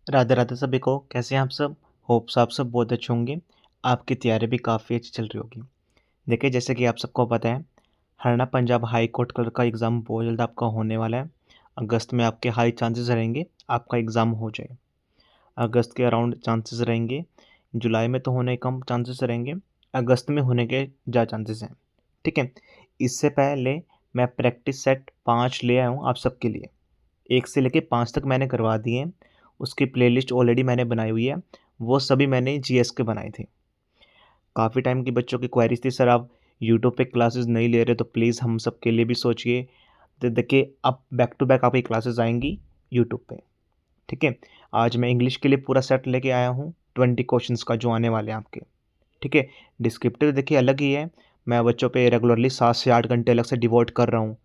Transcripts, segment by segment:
राधे राधे सभी को। कैसे हैं आप सब? होप्स आप सब बहुत अच्छे होंगे। आपकी तैयारी भी काफ़ी अच्छी चल रही होगी। देखिए, जैसे कि आप सबको पता है, Haryana Punjab high court clerk का एग्ज़ाम बहुत जल्द आपका होने वाला है। अगस्त में आपके हाई चांसेस रहेंगे आपका एग्ज़ाम हो जाए। अगस्त के अराउंड चांसेस रहेंगे। जुलाई में तो होने कम चांसेस रहेंगे। अगस्त में होने के ज़्यादा चांसेस हैं। ठीक है। इससे पहले मैं प्रैक्टिस सेट 5 ले आया हूँ आप सबके लिए। 1 से लेके 5 तक मैंने करवा दिए हैं। उसकी प्लेलिस्ट ऑलरेडी मैंने बनाई हुई है। वो सभी मैंने जीएस के बनाए थे। काफ़ी टाइम की बच्चों की क्वेरीज थी, सर आप यूट्यूब पे क्लासेस नहीं ले रहे, तो प्लीज़ हम सब के लिए भी सोचिए। तो देखिए, अब बैक टू बैक आपकी क्लासेस आएंगी यूट्यूब पे। ठीक है। आज मैं इंग्लिश के लिए पूरा सेट लेके आया हूँ 20 क्वेश्चंस का, जो आने वाले हैं आपके। ठीक है। डिस्क्रिप्टिव देखिए अलग ही है। मैं बच्चों पे रेगुलरली 7 से 8 घंटे अलग से डिवोट कर रहा हूँ।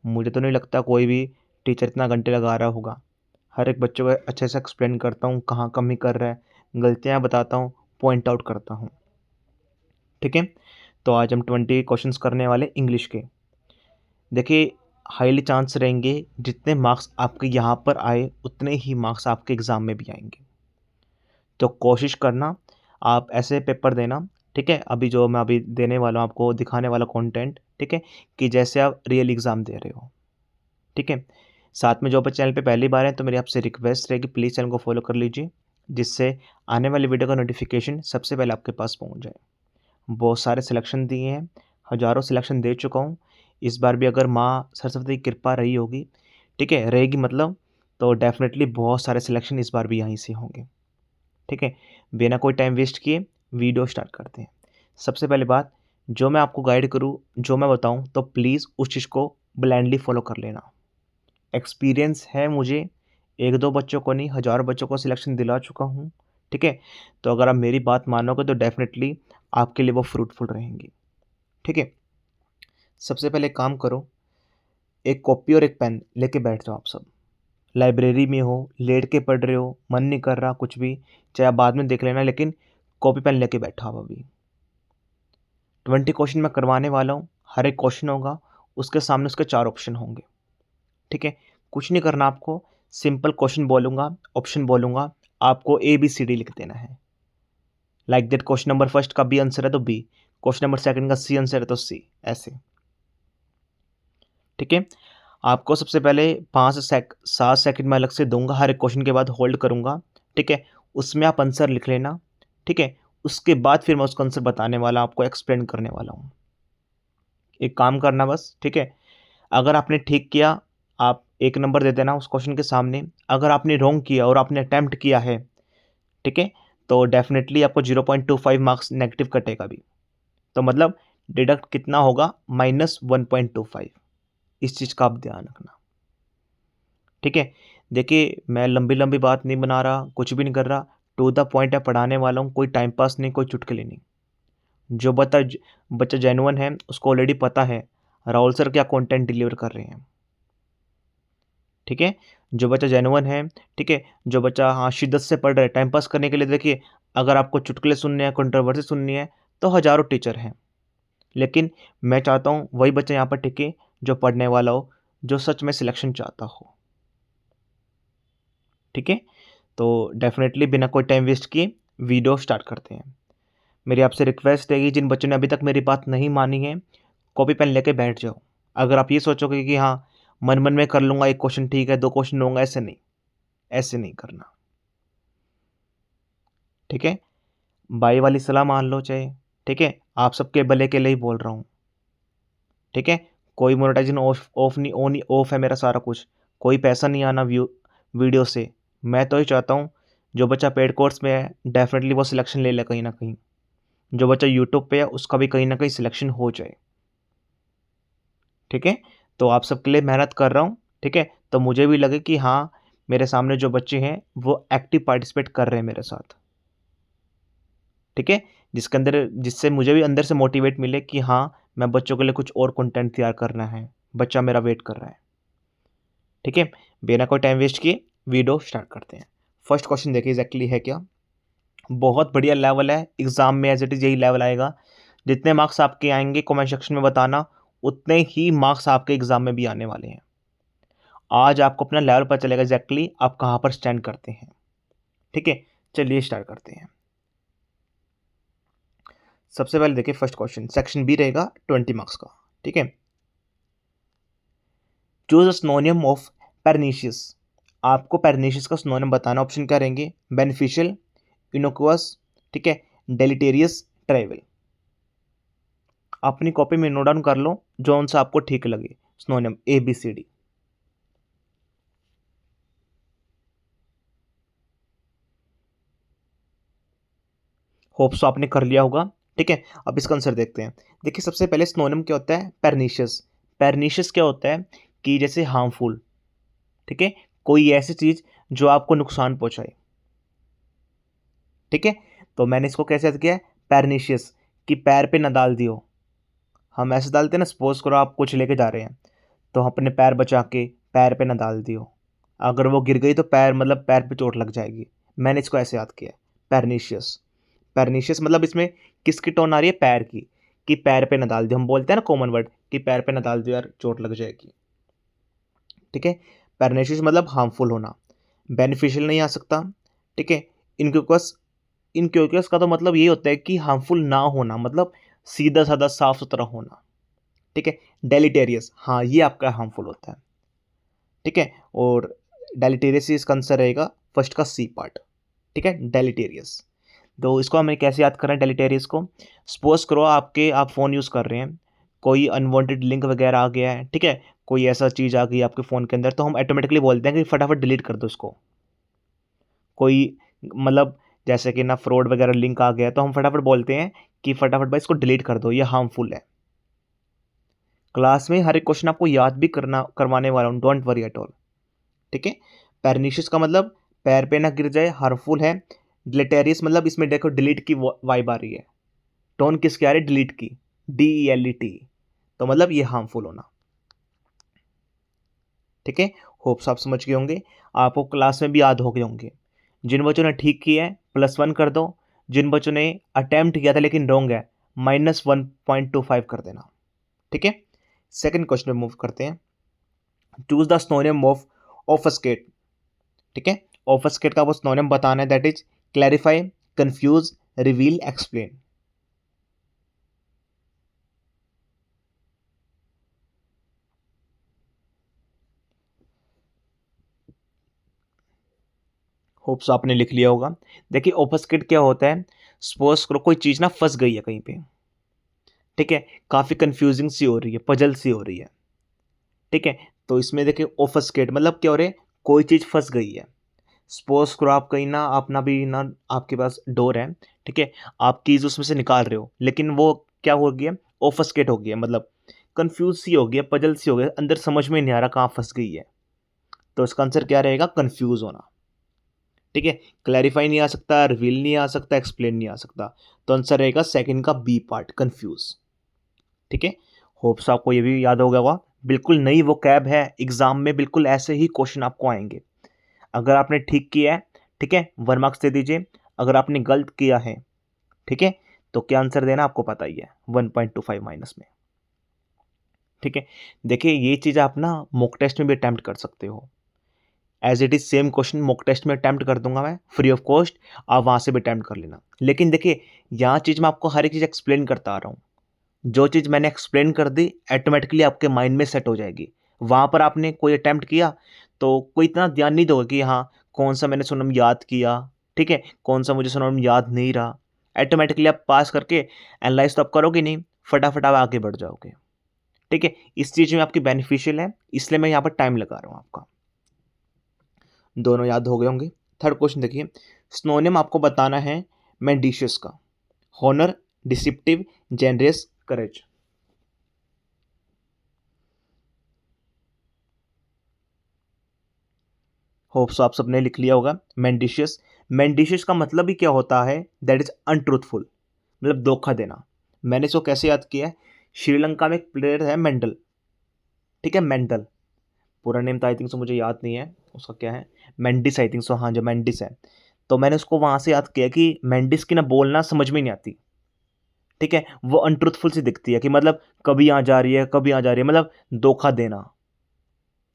मुझे तो नहीं लगता कोई भी टीचर इतना घंटे लगा रहा होगा। हर एक बच्चों को अच्छे से एक्सप्लेन करता हूँ, कहाँ कमी कर रहा है, गलतियाँ बताता हूँ, पॉइंट आउट करता हूँ। ठीक है। तो आज हम 20 क्वेश्चंस करने वाले इंग्लिश के। देखिए, हाईली चांस रहेंगे जितने मार्क्स आपके यहाँ पर आए उतने ही मार्क्स आपके एग्ज़ाम में भी आएंगे। तो कोशिश करना आप ऐसे पेपर देना। ठीक है। अभी जो मैं अभी देने वाला हूँ आपको, दिखाने वाला कंटेंट, ठीक है, कि जैसे आप रियल एग्ज़ाम दे रहे हो। ठीक है। साथ में जो आप चैनल पे पहली बार हैं, तो मेरी आपसे रिक्वेस्ट रहेगी, प्लीज़ चैनल को फॉलो कर लीजिए, जिससे आने वाली वीडियो का नोटिफिकेशन सबसे पहले आपके पास पहुंच जाए। बहुत सारे सिलेक्शन दिए हैं, हज़ारों सिलेक्शन दे चुका हूं। इस बार भी अगर माँ सरस्वती की कृपा रही होगी, ठीक है, रहेगी मतलब, तो डेफिनेटली बहुत सारे सिलेक्शन इस बार भी यहीं से होंगे। ठीक है। बिना कोई टाइम वेस्ट किए वीडियो स्टार्ट करते हैं। सबसे पहले बात, जो मैं आपको गाइड करूँ, जो मैं बताऊँ, तो प्लीज़ उस चीज़ को ब्लाइंडली फॉलो कर लेना। एक्सपीरियंस है मुझे, 1-2 बच्चों को नहीं, हज़ारों बच्चों को सिलेक्शन दिला चुका हूँ। ठीक है। तो अगर आप मेरी बात मानोगे तो डेफ़िनेटली आपके लिए वो फ्रूटफुल रहेंगी। ठीक है। सबसे पहले काम करो, एक कॉपी और एक पेन लेके बैठ जाओ आप सब। लाइब्रेरी में हो, लेट के पढ़ रहे हो, मन नहीं कर रहा कुछ भी, चाहे आप बाद में देख लेना, लेकिन कॉपी पेन लेके बैठा हो अभी। 20 क्वेश्चन मैं करवाने वाला हूँ। हर एक क्वेश्चन होगा, उसके सामने उसके 4 ऑप्शन होंगे। ठीक है। कुछ नहीं करना आपको, सिंपल क्वेश्चन बोलूँगा, ऑप्शन बोलूँगा, आपको ए बी सी डी लिख देना है। Like that, question number first का बी आंसर है तो बी, क्वेश्चन नंबर सेकंड का सी आंसर है तो सी, ऐसे। ठीक है। आपको सबसे पहले 7 सेकंड में अलग से दूंगा, हर एक क्वेश्चन के बाद होल्ड करूंगा। ठीक है। उसमें आप आंसर लिख लेना। ठीक है। उसके बाद फिर मैं उसका आंसर बताने वाला, आपको एक्सप्लेन करने वाला हूँ। एक काम करना बस। ठीक है। अगर आपने ठीक किया, आप 1 नंबर दे देना उस क्वेश्चन के सामने। अगर आपने रॉन्ग किया और आपने अटेम्प्ट किया है, ठीक है, तो डेफिनेटली आपको 0.25 मार्क्स नेगेटिव कटेगा भी। तो मतलब डिडक्ट कितना होगा? -1.25। इस चीज़ का आप ध्यान रखना। ठीक है। देखिए, मैं लंबी लंबी बात नहीं बना रहा, कुछ भी नहीं कर रहा, टू द पॉइंट है पढ़ाने वाला हूँ। कोई टाइम पास नहीं, कोई चुटकुले नहीं। जो बच्चा जेन्युइन है, उसको ऑलरेडी पता है राहुल सर क्या कंटेंट डिलीवर कर रहे हैं। ठीक है। जो बच्चा जेन्युइन है, ठीक है, जो बच्चा हाँ शिद्दत से पढ़ रहा है टाइम पास करने के लिए, देखिए, अगर आपको चुटकुले सुनने हैं, कंट्रोवर्सी सुननी है, तो हज़ारों टीचर हैं, लेकिन मैं चाहता हूँ वही बच्चा यहाँ पर टिके जो पढ़ने वाला हो, जो सच में सिलेक्शन चाहता हो। ठीक है। तो डेफिनेटली बिना कोई टाइम वेस्ट किए वीडियो स्टार्ट करते हैं। मेरी आपसे रिक्वेस्ट है कि जिन बच्चों ने अभी तक मेरी बात नहीं मानी है, कॉपी पेन लेके बैठ जाओ। अगर आप ये सोचोगे कि हाँ, मन मन में कर लूँगा, एक क्वेश्चन ठीक है, 2 क्वेश्चन होंगे, ऐसे नहीं, ऐसे नहीं करना। ठीक है। बाई वाली सलाह मान लो चाहे। ठीक है। आप सबके भले के लिए ही बोल रहा हूँ। ठीक है। कोई मोनेटाइजेशन ऑफ ऑफ नहीं, ऑन ऑफ है मेरा सारा कुछ। कोई पैसा नहीं आना वीडियो से। मैं तो ही चाहता हूँ जो बच्चा पेड कोर्स में है, डेफिनेटली वो सिलेक्शन ले ले कहीं ना कहीं। जो बच्चा यूट्यूब पे है, उसका भी कहीं ना कहीं सिलेक्शन हो जाए। ठीक है। तो आप सबके लिए मेहनत कर रहा हूँ। ठीक है। तो मुझे भी लगे कि हाँ, मेरे सामने जो बच्चे हैं वो एक्टिव पार्टिसिपेट कर रहे हैं मेरे साथ। ठीक है। जिससे मुझे भी अंदर से मोटिवेट मिले कि हाँ, मैं बच्चों के लिए कुछ और कंटेंट तैयार करना है, बच्चा मेरा वेट कर रहा है। ठीक है। बिना कोई टाइम वेस्ट किए वीडियो स्टार्ट करते हैं। फर्स्ट क्वेश्चन देखिए एग्जैक्टली है क्या। बहुत बढ़िया लेवल है, एग्जाम में एज इट इज यही लेवल आएगा। जितने मार्क्स आपके आएंगे कमेंट सेक्शन में बताना, उतने ही मार्क्स आपके एग्जाम में भी आने वाले हैं। आज आपको अपना लेवल पता चलेगा एग्जैक्टली आप कहाँ पर स्टैंड करते हैं। ठीक है, चलिए स्टार्ट करते हैं। सबसे पहले देखिए फर्स्ट क्वेश्चन, सेक्शन बी रहेगा 20 मार्क्स का। ठीक है, चूज सिनोनिम ऑफ परनीशियस। आपको परनीशियस का सिनोनिम बताना। ऑप्शन क्या रहेंगे? बेनिफिशियल, इनोकुअस, ठीक है, डेलिटेरियस, ट्राइवल। अपनी कॉपी में नोट डाउन कर लो जो सा आपको ठीक लगे, सिनोनिम ABCD। होप्स आपने कर लिया होगा। ठीक है, अब इसका आंसर देखते हैं। देखिए सबसे पहले सिनोनिम क्या होता है? परनीशियस। परनीशियस क्या होता है कि जैसे हार्मफुल, ठीक है, कोई ऐसी चीज जो आपको नुकसान पहुंचाए। ठीक है, तो मैंने इसको कैसे याद किया है? परनीशियस, कि पैर पे ना डाल दियो। हम ऐसे डालते हैं ना, सपोज करो आप कुछ लेके जा रहे हैं तो अपने पैर बचा के पैर पे ना डाल दियो, अगर वो गिर गई तो पैर मतलब पैर पे चोट लग जाएगी। मैंने इसको ऐसे याद किया है, परनीशियस। परनीशियस मतलब इसमें किसकी टोन आ रही है? पैर की, कि पैर पे ना डाल दियो। हम बोलते हैं ना कॉमन वर्ड कि पैर पे ना डाल दियो यार, चोट लग जाएगी। ठीक है, परनीशियस मतलब हार्मफुल होना। बेनिफिशियल नहीं आ सकता। ठीक है, इनक्यूकस, इनक्यूकस का तो मतलब ये होता है कि हार्मफुल ना होना, मतलब सीधा साधा साफ सुथरा होना। ठीक है, डेलिटेरियस, हाँ ये आपका हार्मफुल होता है। ठीक है, और डेलिटेरियस इसका आंसर रहेगा फर्स्ट का सी पार्ट। ठीक है, डेलिटेरियस। तो इसको हमें कैसे याद करना है डेलिटेरियस को? सपोज करो आप फ़ोन यूज़ कर रहे हैं, कोई अनवांटेड लिंक वगैरह आ गया है, ठीक है, कोई ऐसा चीज़ आ गई आपके फ़ोन के अंदर, तो हम ऑटोमेटिकली बोलते हैं कि फटाफट डिलीट कर दो इसको। कोई मतलब जैसे कि ना फ्रॉड वगैरह लिंक आ गया तो हम फटाफट बोलते हैं कि फटाफट भाई इसको डिलीट कर दो, ये हार्मफुल है। क्लास में हर एक क्वेश्चन आपको याद भी करवाने वाला हूँ, डोंट वरी एट ऑल। ठीक है, परनीशियस का मतलब पैर पे ना गिर जाए, हार्मफुल है। डिलेटेरियस मतलब इसमें देखो डिलीट की वाइब आ रही है, टोन किसकी आ रही है? डिलीट की, DELET, तो मतलब ये हार्मफुल होना। ठीक है, होप्स आप समझ गए होंगे, आपको क्लास में भी याद हो गए होंगे। जिन बच्चों ने ठीक किया है +1 कर दो, जिन बच्चों ने अटेम्प्ट किया था लेकिन रॉन्ग है -1.25 कर देना। ठीक है, सेकंड क्वेश्चन में मूव करते हैं। Choose the synonym of obfuscate. ठीक है, ऑफस्केट का वो सिनोनिम बताना है, that is clarify, confuse, reveal, explain. Hopes आपने लिख लिया होगा। देखिए ऑफस्केट क्या होता है? सपोज करो कोई चीज़ ना फंस गई है कहीं पे, ठीक है, काफ़ी कंफ्यूजिंग सी हो रही है, पजल सी हो रही है। ठीक है, तो इसमें देखिए ऑफस्केट मतलब क्या हो रहा है? कोई चीज़ फंस गई है। सपोज करो आप कहीं ना अपना भी ना, आपके पास डोर है, ठीक है, आप कीज उसमें से निकाल रहे हो लेकिन वो क्या हो गया? ऑफस्केट हो गया, मतलब कंफ्यूज सी हो गया, पजल सी हो गया, अंदर समझ में नहीं आ रहा कहाँ फंस गई है। तो इसका आंसर क्या रहेगा? कंफ्यूज होना। ठीक है, क्लैरिफाई नहीं आ सकता, रिवील नहीं आ सकता, एक्सप्लेन नहीं आ सकता, तो आंसर रहेगा सेकंड का बी पार्ट, कंफ्यूज। ठीक है, होप्स आपको ये भी याद हो गया होगा। बिल्कुल नई वो कैब है, एग्जाम में बिल्कुल ऐसे ही क्वेश्चन आपको आएंगे। अगर आपने ठीक किया है, ठीक है, 1 मार्क्स दे दीजिए। अगर आपने गलत किया है, ठीक है, तो क्या आंसर देना आपको पता ही है, 1.25 माइनस में। ठीक है, देखिए ये चीज़ आप ना मॉक टेस्ट में भी अटैम्प्ट कर सकते हो। As it is same question mock test में अटैम्प्ट कर दूंगा मैं फ्री ऑफ कॉस्ट, आप वहाँ से भी अटैम्प्ट कर लेना। लेकिन देखिए यहाँ चीज़ मैं आपको हर एक चीज़ एक्सप्लेन करता आ रहा हूँ। जो चीज़ मैंने एक्सप्लेन कर दी ऑटोमेटिकली आपके माइंड में सेट हो जाएगी। वहाँ पर आपने कोई अटैम्प्ट किया तो कोई इतना ध्यान नहीं दोगे कि हाँ कौन सा मैंने सुनम याद किया, ठीक है, कौन सा मुझे सुनम याद नहीं रहा। ऑटोमेटिकली आप पास करके एनालाइज तो आप करोगे नहीं, फटाफट आप आगे बढ़ जाओगे। ठीक है, इस चीज़ में आपकी बेनिफिशियल है, इसलिए मैं यहाँ पर टाइम लगा रहा हूँ आपका। दोनों याद हो गए होंगे। थर्ड क्वेश्चन देखिए, स्नोनिम आपको बताना है मेंडिशियस का। हॉनर, डिसिप्टिव, जेनरस, करेज। होप्स आप सबने लिख लिया होगा। मेंडिशियस, मेंडिशियस का मतलब ही क्या होता है? दैट इज अनट्रूथफुल, मतलब धोखा देना। मैंने इसको कैसे याद किया है? श्रीलंका में एक प्लेयर है मेंडल, ठीक है, मेंडल, पूरा नेम तो आई थिंक सो मुझे याद नहीं है उसका क्या है, मेंडिस आई थिंक सो, हाँ जो मेंडिस है। तो मैंने उसको वहाँ से याद किया कि मेंडिस की ना बोलना समझ में नहीं आती। ठीक है, वो अनट्रूथफुल सी दिखती है कि मतलब कभी यहाँ जा रही है कभी यहाँ जा रही है, मतलब धोखा देना।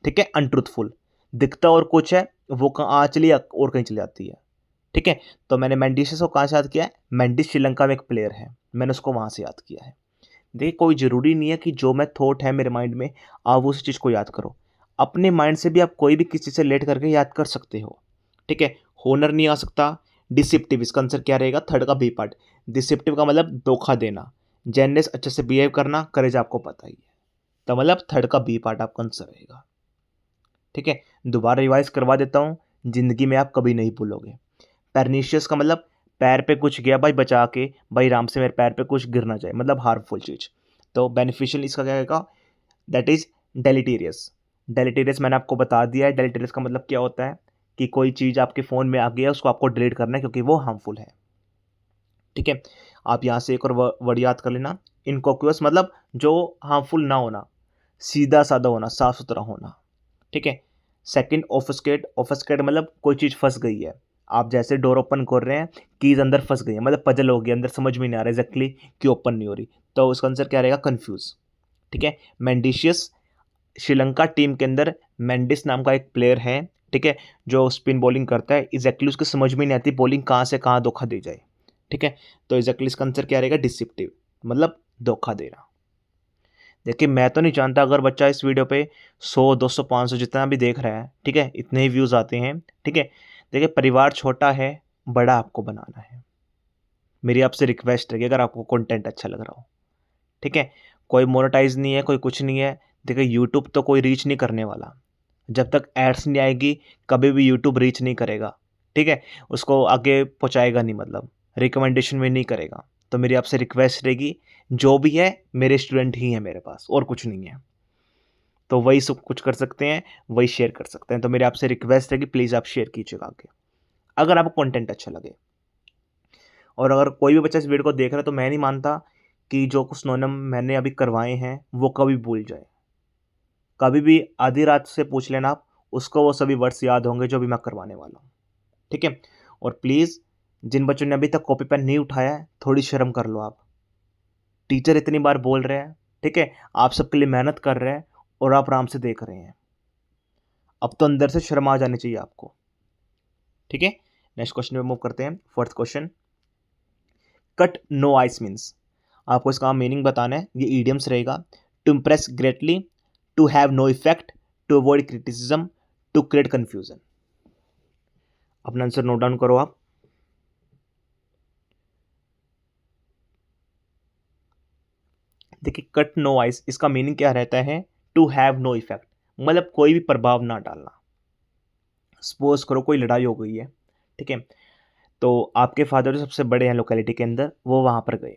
ठीक है, अनट्रूथफुल दिखता और कुछ है, वो कहाँ चली और कहीं चली जाती है। ठीक है। तो मैंने मेंडिसियस को कहाँ से याद किया है, मेंडिस श्रीलंका में एक प्लेयर है, मैंने उसको वहाँ से याद किया है। देखिए कोई ज़रूरी नहीं है कि जो मैं थॉट है मेरे माइंड में आप उस चीज़ को याद करो, अपने माइंड से भी आप कोई भी किसी से रिलेट करके याद कर सकते हो। ठीक है। होनर नहीं आ सकता, डिसिप्टिव, इसका आंसर क्या रहेगा, थर्ड का बी पार्ट। डिसिप्टिव का मतलब धोखा देना, जेननेस अच्छे से बिहेव करना, करेज आपको पता ही है, तो मतलब थर्ड का बी पार्ट आपका आंसर रहेगा। ठीक है। दोबारा रिवाइज करवा देता हूँ, जिंदगी में आप कभी नहीं भूलोगे। परनीशियस का मतलब पैर पे कुछ गया भाई, बचा के भाई राम से मेरे पैर पे कुछ गिर ना जाए, मतलब हार्मफुल चीज़। तो बेनिफिशियल इसका क्या रहेगा, दैट इज डेलिटेरियस। डेलिटेरियस मैंने आपको बता दिया है, डेलिटेरियस का मतलब क्या होता है कि कोई चीज़ आपके फ़ोन में आ गई है, उसको आपको डिलीट करना है क्योंकि वो हार्मफुल है। ठीक है। आप यहाँ से एक और वर्ड याद कर लेना, इनकॉक्यूअस मतलब जो हार्मफुल ना होना, सीधा साधा होना, साफ सुथरा होना। ठीक है। सेकंड ऑफस्केट, ऑफस्केट मतलब कोई चीज़ फंस गई है, आप जैसे डोर ओपन कर रहे हैं, कीज अंदर फंस गई है, मतलब पजल हो गया, अंदर समझ में नहीं आ रहा एग्जैक्टली कि ओपन नहीं हो रही, तो उसका आंसर क्या रहेगा, कंफ्यूज। ठीक है। मेंडिशियस, श्रीलंका टीम के अंदर मेंडिस नाम का एक प्लेयर है, ठीक है, जो स्पिन बॉलिंग करता है, एग्जैक्टली उसको समझ में नहीं आती बॉलिंग कहाँ से कहाँ धोखा दे जाए। ठीक है। तो एग्जैक्टली इसका आंसर क्या रहेगा, डिसिप्टिव, मतलब धोखा देना। देखिए मैं तो नहीं जानता अगर बच्चा इस वीडियो पे 100 200 500 जितना भी देख रहा है, ठीक है, इतने ही व्यूज़ आते हैं। ठीक है। देखिए परिवार छोटा है, बड़ा आपको बनाना है। मेरी आपसे रिक्वेस्ट है कि अगर आपको कंटेंट अच्छा लग रहा हो, ठीक है, कोई मोनेटाइज नहीं है, कोई कुछ नहीं है। देखिए यूट्यूब तो कोई रीच नहीं करने वाला, जब तक एड्स नहीं आएगी कभी भी यूट्यूब रीच नहीं करेगा। ठीक है। उसको आगे पहुंचाएगा नहीं, मतलब रिकमेंडेशन में नहीं करेगा। तो मेरी आपसे रिक्वेस्ट रहेगी, जो भी है मेरे स्टूडेंट ही है मेरे पास, और कुछ नहीं है, तो वही सब कुछ कर सकते हैं, वही शेयर कर सकते हैं। तो मेरी आपसे रिक्वेस्ट है कि प्लीज़ आप शेयर कीजिएगा आगे, अगर आपको कंटेंट अच्छा लगे। और अगर कोई भी बच्चा इस वीडियो को देख रहा है तो मैं नहीं मानता कि जो कुछ नोनम मैंने अभी करवाए हैं वो कभी भूल जाए। कभी भी आधी रात से पूछ लेना आप, उसको वो सभी वर्ड्स याद होंगे जो भी मैं करवाने वाला हूँ। ठीक है। और प्लीज़ जिन बच्चों ने अभी तक कॉपी पेन नहीं उठाया है, थोड़ी शर्म कर लो आप। टीचर इतनी बार बोल रहे हैं, ठीक है, आप सबके लिए मेहनत कर रहे हैं और आप आराम से देख रहे हैं, अब तो अंदर से शर्म आ जानी चाहिए आपको। ठीक है। नेक्स्ट क्वेश्चन पे मूव करते हैं। Fourth question, cut no ice means, आपको इसका मीनिंग बताना है। ये ईडियम्स रहेगा, to impress greatly, to have no effect, to avoid criticism, to create confusion. अपना आंसर नोट डाउन करो आप। देखिए कट नो आइस, इसका मीनिंग क्या रहता है, टू हैव नो इफेक्ट, मतलब कोई भी प्रभाव ना डालना। सपोज करो कोई लड़ाई हो गई है, ठीक है, तो आपके फादर जो सबसे बड़े हैं लोकेलिटी के अंदर, वो वहाँ पर गए,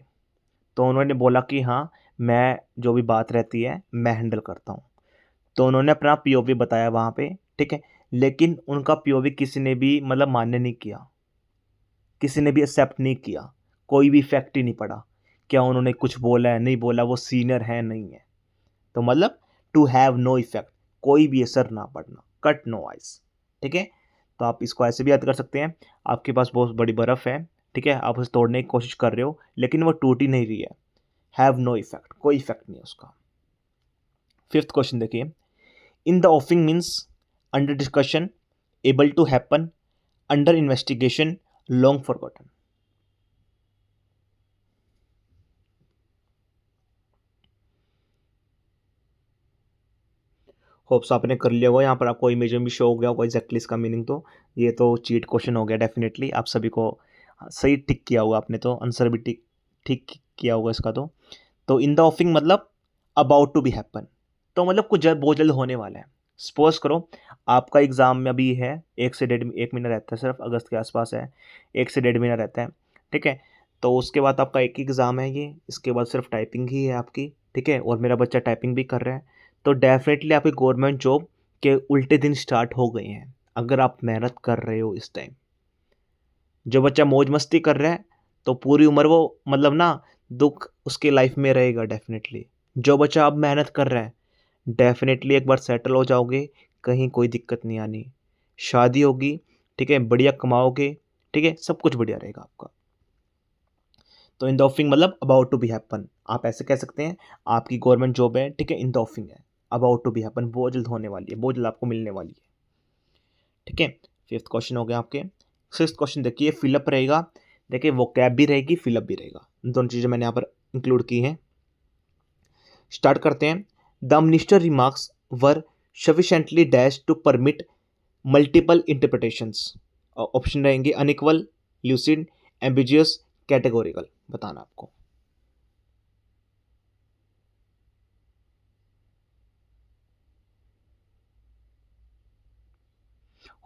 तो उन्होंने बोला कि हाँ मैं जो भी बात रहती है मैं हैंडल करता हूँ। तो उन्होंने अपना पीओवी बताया वहाँ पे, ठीक है, लेकिन उनका पीओवी किसी ने भी मतलब मान्य नहीं किया, किसी ने भी एक्सेप्ट नहीं किया, कोई भी इफेक्ट ही नहीं पड़ा। क्या उन्होंने कुछ बोला है, नहीं बोला, वो सीनियर है नहीं है, तो मतलब टू हैव नो इफेक्ट, कोई भी असर ना पड़ना, कट नो आइस। ठीक है। तो आप इसको ऐसे भी याद कर सकते हैं, आपके पास बहुत बड़ी बर्फ़ है, ठीक है, आप उसे तोड़ने की कोशिश कर रहे हो लेकिन वो टूट ही नहीं रही है, हैव नो इफेक्ट, कोई इफेक्ट नहीं है उसका। फिफ्थ क्वेश्चन देखिए, in the offing means under discussion, able to happen, under investigation, long forgotten. Hopes आपने कर लिया होगा, यहाँ पर आपको इमेज में भी शो हो गया होगा एग्जैक्टली इसका मीनिंग। तो ये तो चीट क्वेश्चन हो गया डेफिनेटली, आप सभी को सही टिक किया होगा आपने, तो आंसर भी टिक ठीक किया होगा इसका। तो इन द ऑफिंग मतलब अबाउट टू बी हैपन, तो मतलब कुछ बहुत जल्द होने वाला है। सपोज करो आपका एग्ज़ाम में अभी है, 1 महीना रहता है, सिर्फ अगस्त के आसपास है, 1 से 1.5 महीना रहता है। ठीक है। तो उसके बाद आपका एक ही एग्ज़ाम है ये, इसके बाद सिर्फ टाइपिंग ही है आपकी। ठीक है। और मेरा बच्चा टाइपिंग भी कर रहा है, तो डेफिनेटली आपकी गवर्नमेंट जॉब के उल्टे दिन स्टार्ट हो गए हैं अगर आप मेहनत कर रहे हो इस टाइम। जो बच्चा मौज मस्ती कर रहा है तो पूरी उम्र वो मतलब ना दुख उसके लाइफ में रहेगा डेफिनेटली। जो बच्चा अब मेहनत कर रहा है, डेफिनेटली एक बार सेटल हो जाओगे, कहीं कोई दिक्कत नहीं आनी, शादी होगी, ठीक है, बढ़िया कमाओगे, ठीक है, सब कुछ बढ़िया रहेगा आपका। तो इन द ऑफिंग मतलब अबाउट टू बी हैपन, आप ऐसे कह सकते हैं, आपकी गवर्नमेंट जॉब है, ठीक है, इन द ऑफिंग है, अबाउट टू बी हैपन, बहुत जल्द होने वाली है, बहुत जल्द आपको मिलने वाली है। ठीक है। फिफ्थ क्वेश्चन हो गया आपके, सिक्स्थ क्वेश्चन देखिए, फिलअप रहेगा, देखिए वोकैब भी रहेगी, फिलअप भी रहेगा, दोनों चीज़ें मैंने यहाँ पर इंक्लूड की हैं। स्टार्ट करते हैं। The minister remarks were sufficiently dash to permit multiple interpretations. Option रहेंगे अनइक्वल, ल्यूसिड, एम्बिजियस, कैटेगोरिकल। बताना आपको।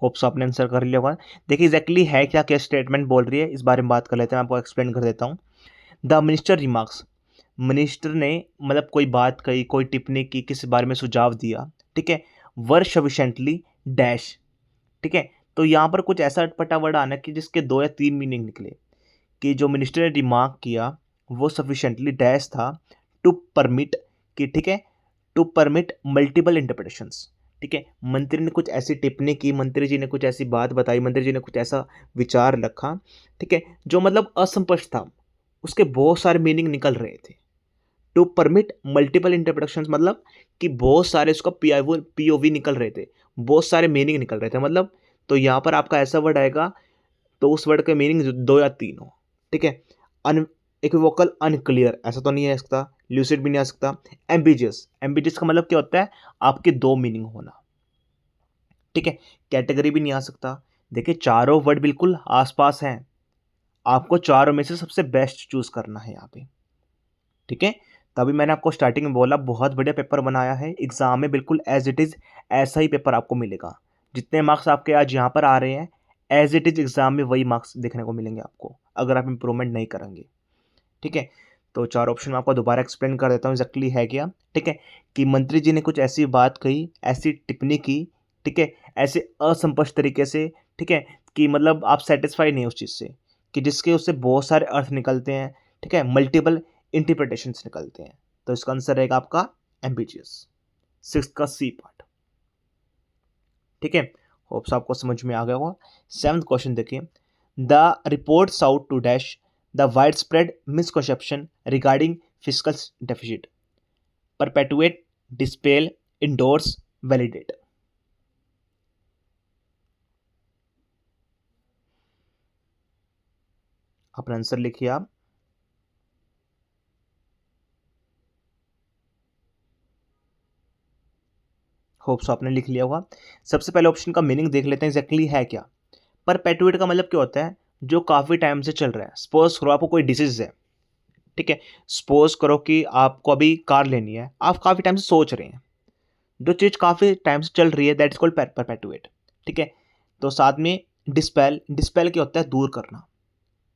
होप्स आपने आंसर कर लिया होगा। देखिए एग्जैक्टली है क्या, क्या स्टेटमेंट बोल रही है, इस बारे में बात कर लेते हैं, मैं आपको एक्सप्लेन कर देता हूँ। द मिनिस्टर रिमार्क्स, मिनिस्टर ने मतलब कोई बात कही, कोई टिप्पणी की, किसी बारे में सुझाव दिया, ठीक है। वर सफिशेंटली डैश, ठीक है। तो यहाँ पर कुछ ऐसा अटपटा वर्ड आना कि जिसके 2 या 3 मीनिंग निकले, कि जो मिनिस्टर ने रिमार्क किया वो सफिशेंटली डैश था टू परमिट, कि ठीक है, टू परमिट मल्टीपल इंटरप्रिटेशंस, ठीक है। मंत्री ने कुछ ऐसी टिप्पणी की, मंत्री जी ने कुछ ऐसी बात बताई, मंत्री जी ने कुछ ऐसा विचार रखा, ठीक है, जो मतलब असंस्पष्ट था, उसके बहुत सारे मीनिंग निकल रहे थे। टू परमिट मल्टीपल इंटरप्रिटेशंस मतलब कि बहुत सारे उसका पीओवी निकल रहे थे, बहुत सारे मीनिंग निकल रहे थे मतलब। तो यहाँ पर आपका ऐसा वर्ड आएगा, तो उस वर्ड के मीनिंग 2 या 3 हो, ठीक है। अन इक्विवोकल, अनक्लियर, ऐसा तो नहीं आ सकता, ल्यूसिड भी नहीं आ सकता। एम्बिजियस, एम्बिजियस का मतलब क्या होता है, आपके 2 मीनिंग होना, ठीक है। कैटेगरी भी नहीं आ सकता। देखिए चारों वर्ड बिल्कुल आसपास हैं, आपको चारों में से सबसे बेस्ट चूज करना है यहाँ पे, ठीक है। तभी मैंने आपको स्टार्टिंग में बोला बहुत बढ़िया पेपर बनाया है, एग्जाम में बिल्कुल एज इट इज ऐसा ही पेपर आपको मिलेगा। जितने मार्क्स आपके आज यहाँ पर आ रहे हैं, एज इट इज एग्जाम में वही मार्क्स देखने को मिलेंगे आपको, अगर आप इंप्रूवमेंट नहीं करेंगे, ठीक है। तो 4 ऑप्शन मैं आपको दोबारा एक्सप्लेन कर देता हूँ एग्जैक्टली है क्या, ठीक है। कि मंत्री जी ने कुछ ऐसी बात कही, ऐसी टिप्पणी की, ठीक है, ऐसे असंस्पष्ट तरीके से, ठीक है, कि मतलब आप सेटिस्फाई नहीं उस चीज़ से, कि जिसके उससे बहुत सारे अर्थ निकलते हैं, ठीक है, मल्टीपल इंटरप्रिटेशंस निकलते हैं। तो इसका आंसर रहेगा आपका एम्बिजियस, सिक्स्थ का सी पार्ट, ठीक है। होप्स आपको समझ में आ गया होगा। सेवंथ क्वेश्चन देखिए, the report sought to dash the wide spread misconception regarding physical deficit, perpetuate, dispel, endorse, validate. अपना आंसर लिखिए आप। होप्स आपने लिख लिया होगा। सबसे पहले ऑप्शन का मीनिंग देख लेते हैं एग्जैक्टली है क्या। परपेटुएट का मतलब क्या होता है, जो काफ़ी टाइम से चल रहा है। सपोज करो आपको कोई डिजीज है, ठीक है। सपोज करो कि आपको अभी कार लेनी है, आप काफ़ी टाइम से सोच रहे हैं, जो चीज़ काफ़ी टाइम से चल रही है दैट इज कॉल्ड परपेटुएट, ठीक है। तो साथ में डिस्पेल, डिस्पेल क्या होता है, दूर करना।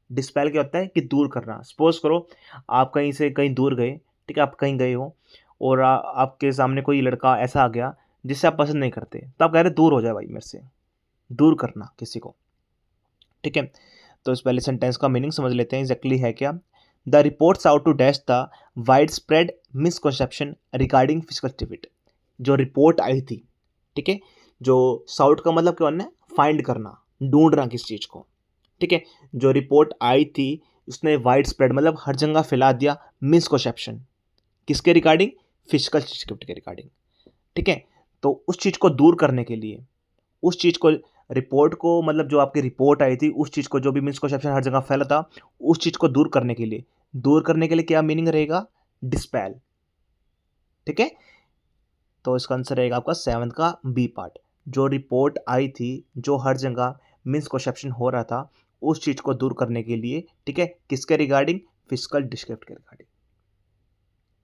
डिस्पेल क्या होता है कि दूर करना। सपोज करो आप कहीं से कहीं दूर गए, ठीक है, आप कहीं गए हो और आपके सामने कोई लड़का ऐसा आ गया जिससे आप पसंद नहीं करते, तो आप कह रहे दूर हो जाए भाई मेरे से, दूर करना किसी को, ठीक है। तो इस पहले सेंटेंस का मीनिंग समझ लेते हैं एग्जैक्टली है क्या। The reports out to dash the wide spread misconception regarding physical activity. जो रिपोर्ट आई थी, ठीक है, जो साउट का मतलब क्या होना है, फाइंड करना, ढूंढना किस चीज़ को, ठीक है। जो रिपोर्ट आई थी उसने वाइड स्प्रेड मतलब हर जगह फैला दिया मिसकंसेप्शन, किसके रिगार्डिंग, फिजिकल एक्टिविटी के रिगार्डिंग, ठीक है। तो उस चीज़ को दूर करने के लिए, उस चीज़ को, रिपोर्ट को मतलब जो आपकी रिपोर्ट आई थी उस चीज़ को, जो भी मिसकंसेप्शन हर जगह फैला था, उस चीज़ को दूर करने के लिए, दूर करने के लिए क्या मीनिंग रहेगा, डिस्पेल, ठीक है। तो इसका आंसर रहेगा आपका सेवंथ का बी पार्ट। जो रिपोर्ट आई थी, जो हर जगह मिसकंसेप्शन हो रहा था, उस चीज़ को दूर करने के लिए, ठीक है, किसके रिगार्डिंग, फिजिकल डिस्क्रिप्ट के रिगार्डिंग,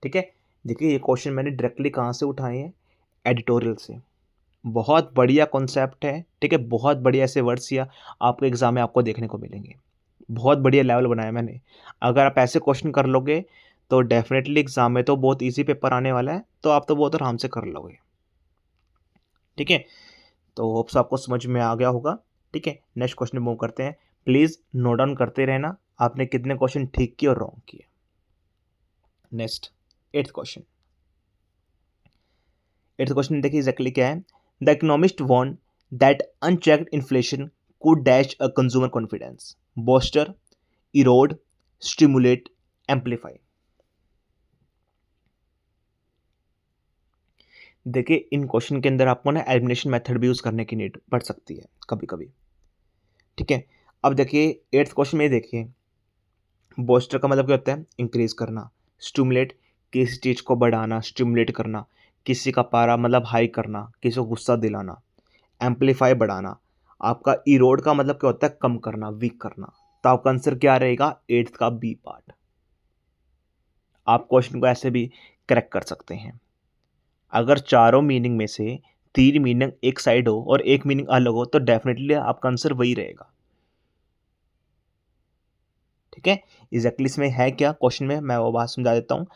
ठीक है। देखिए ये क्वेश्चन मैंने डायरेक्टली कहाँ से उठाए हैं, एडिटोरियल से। बहुत बढ़िया कॉन्सेप्ट है, ठीक है, बहुत बढ़िया ऐसे वर्ड्स या आपके एग्जाम में आपको देखने को मिलेंगे। बहुत बढ़िया लेवल बनाया मैंने। अगर आप ऐसे क्वेश्चन कर लोगे तो डेफिनेटली एग्जाम में तो बहुत इजी पेपर आने वाला है, तो आप तो बहुत आराम से कर लोगे, ठीक है। तो होप्स आपको समझ में आ गया होगा, ठीक है। नेक्स्ट क्वेश्चन मूव करते हैं। प्लीज नोट डाउन करते रहना आपने कितने क्वेश्चन ठीक किए और रॉन्ग किए। Next eighth question. Eighth question देखिए एग्जैक्टली क्या है। The economist want that unchecked inflation could dash a consumer confidence, booster, Erode, stimulate, amplify. देखिए इन क्वेश्चन के अंदर आपको ना एलिमिनेशन मेथड भी यूज करने की नीड पड़ सकती है कभी कभी, ठीक है। अब देखिए 8th क्वेश्चन में देखिए, बूस्टर का मतलब क्या होता है? इंक्रीज करना। स्टिमुलेट, किसी चीज़ को बढ़ाना, स्टिमुलेट करना, किसी का पारा मतलब हाई करना, किसी को गुस्सा दिलाना। एम्पलीफाई, बढ़ाना। आपका इरोड का मतलब क्या होता है? कम करना, वीक करना। तो आपका आंसर क्या रहेगा? 8th का बी पार्ट। आप क्वेश्चन को ऐसे भी करेक्ट कर सकते हैं। अगर चारों मीनिंग में से 3 मीनिंग एक साइड हो और एक मीनिंग अलग हो तो डेफिनेटली आपका आंसर वही रहेगा। ठीक है, एग्जैक्टली इसमें है क्या क्वेश्चन में, मैं वो बात समझा देता हूँ।